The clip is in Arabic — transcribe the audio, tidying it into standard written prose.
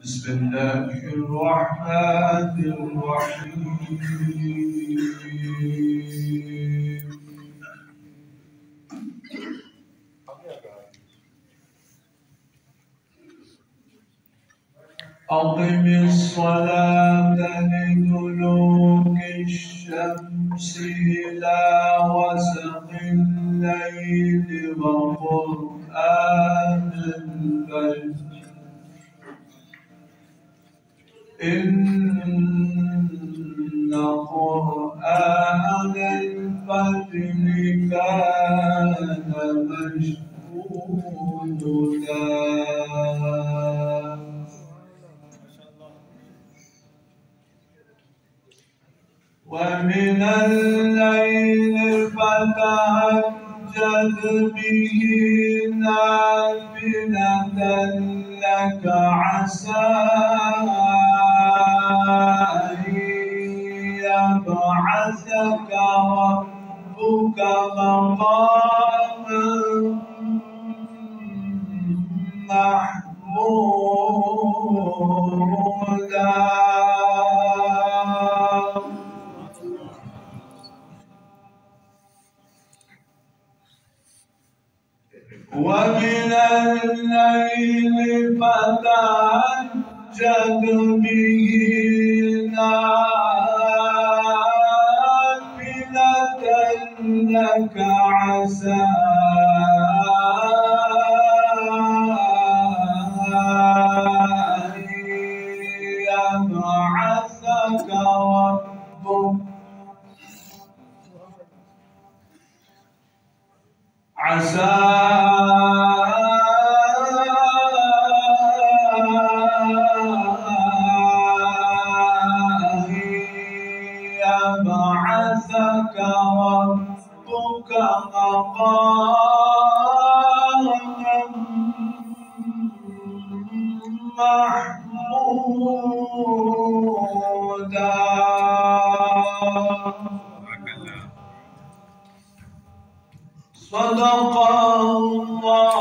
بسم الله الرحمن الرحيم. أقم الصلاة لدلوك الشمس إلى غسق الليل وقرآن الفجر إن قرآن الفجر كان مشهودا. ومن الليل فتهجد به نافلة لك عسى أن يبعثك ربك مقاما محمودا. ومن الليل فتهجد به نافلة لك عسى أن يبعثك ربك عسى أن يبعثك ربك مقاما محمودا. صدق الله